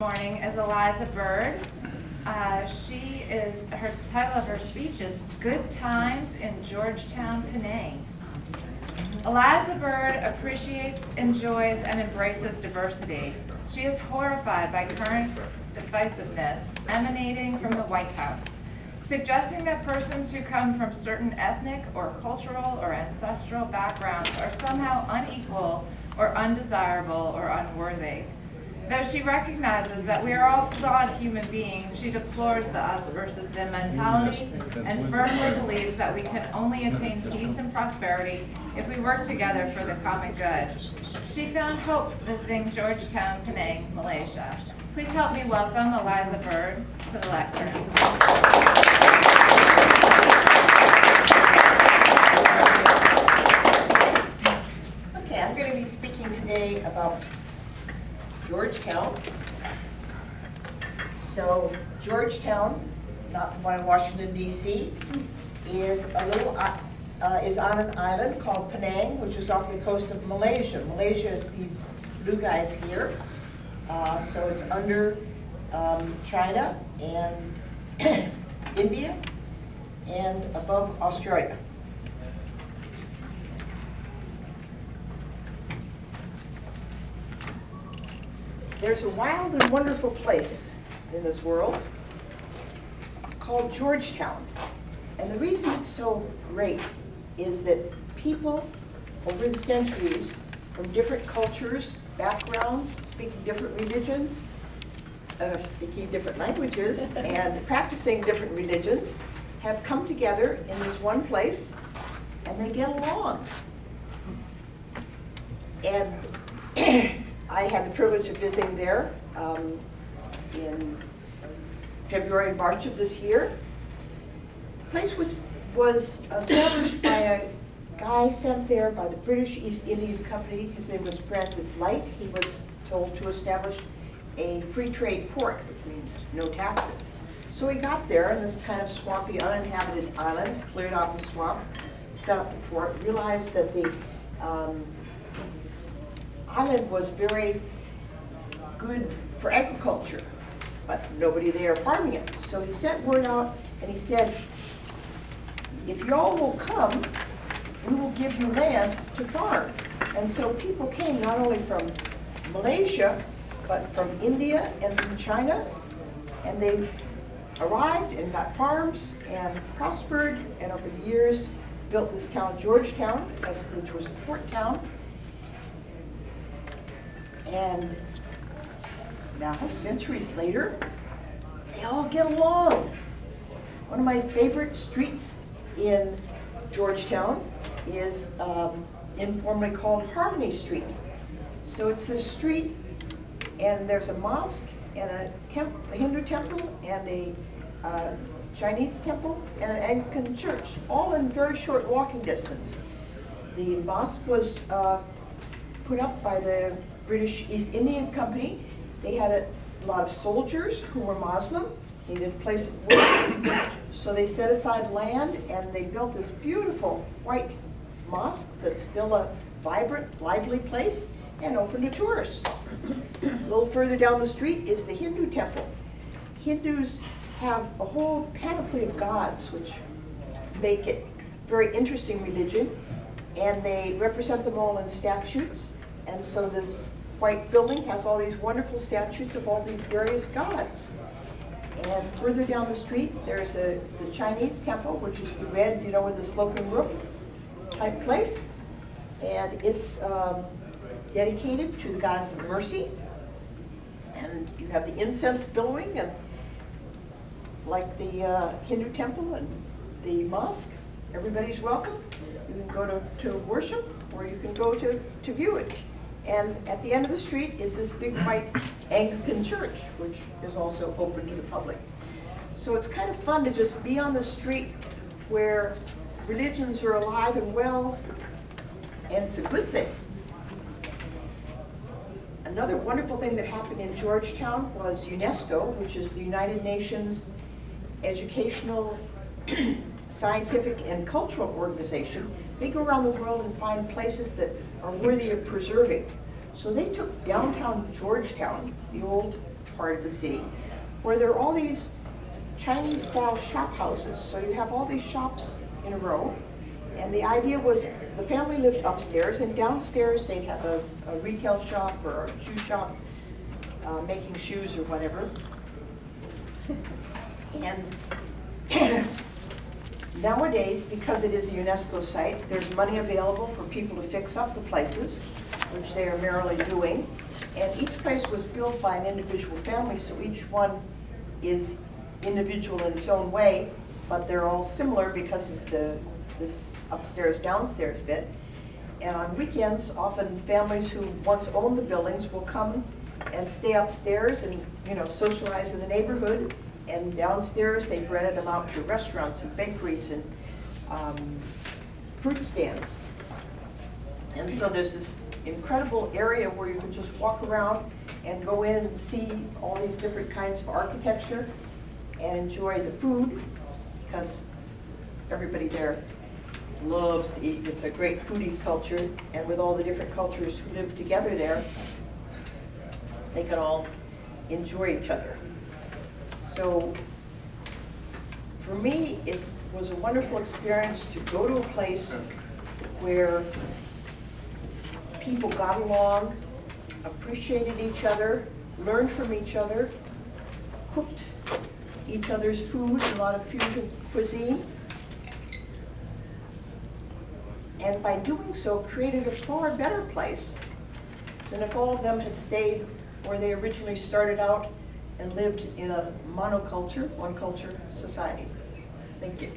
Morning is Eliza Bird. Her title of her speech is Good Times in Georgetown, Penang. Eliza Bird appreciates, enjoys, and embraces diversity. She is horrified by current divisiveness emanating from the White House, suggesting that persons who come from certain ethnic or cultural or ancestral backgrounds are somehow unequal or undesirable or unworthy. Though she recognizes that we are all flawed human beings, she deplores the us versus them mentality and firmly believes that we can only attain peace and prosperity if we work together for the common good. She found hope visiting Georgetown, Penang, Malaysia. Please help me welcome Eliza Bird to the lectern. Okay, I'm going to be speaking today about Georgetown. So Georgetown, not the one in Washington D.C., is on an island called Penang, which is off the coast of Malaysia. Malaysia is these blue guys here. So it's under China and India and above Australia. There's a wild and wonderful place in this world called Georgetown. And the reason it's so great is that people over the centuries from different cultures, backgrounds, speaking different religions, speaking different languages, and practicing different religions have come together in this one place and they get along. And I had the privilege of visiting there in February and March of this year. The place was established by a guy sent there by the British East India Company. His name was Francis Light. He was told to establish a free trade port, which means no taxes. So he got there in this kind of swampy, uninhabited island, cleared out the swamp, set up the port, realized that the island was very good for agriculture, but nobody there farming it. So he sent word out and he said, if y'all will come, we will give you land to farm. And so people came not only from Malaysia, but from India and from China, and they arrived and got farms and prospered, and over the years built this town, Georgetown, which was the port town. And now, centuries later, they all get along. One of my favorite streets in Georgetown is informally called Harmony Street. So it's this street, and there's a mosque and a Hindu temple and a Chinese temple and an Anglican church, all in very short walking distance. The mosque was put up by the British East Indian Company. They had a lot of soldiers who were Muslim, needed a place of worship, so they set aside land and they built this beautiful white mosque that's still a vibrant, lively place and open to tourists. A little further down the street is the Hindu temple. Hindus have a whole panoply of gods which make it a very interesting religion, and they represent them all in statues. And so this white building has all these wonderful statues of all these various gods. And further down the street, there's the Chinese temple, which is the red, with the sloping roof type place. And it's dedicated to the goddess of mercy. And you have the incense billowing, and like the Hindu temple and the mosque, everybody's welcome. You can go to worship, or you can go to view it. And at the end of the street is this big white Anglican church, which is also open to the public. So it's kind of fun to just be on the street where religions are alive and well, and it's a good thing. Another wonderful thing that happened in Georgetown was UNESCO, which is the United Nations Educational, Scientific, and Cultural Organization. They go around the world and find places that are worthy of preserving. So they took downtown Georgetown, the old part of the city, where there are all these Chinese-style shop houses. So you have all these shops in a row, and the idea was the family lived upstairs, and downstairs they'd have a retail shop or a shoe shop, making shoes or whatever. And nowadays, because it is a UNESCO site, there's money available for people to fix up the places, which they are merrily doing. And each place was built by an individual family, so each one is individual in its own way, but they're all similar because of this upstairs, downstairs bit. And on weekends, often families who once owned the buildings will come and stay upstairs and, you know, socialize in the neighborhood. And downstairs, they've rented them out to restaurants and bakeries and fruit stands. And so there's this incredible area where you can just walk around and go in and see all these different kinds of architecture and enjoy the food, because everybody there loves to eat. It's a great foodie culture, and with all the different cultures who live together there, they can all enjoy each other. So for me, it was a wonderful experience to go to a place where people got along, appreciated each other, learned from each other, cooked each other's food, a lot of fusion cuisine, and by doing so created a far better place than if all of them had stayed where they originally started out and lived in a monoculture, one culture society. Thank you.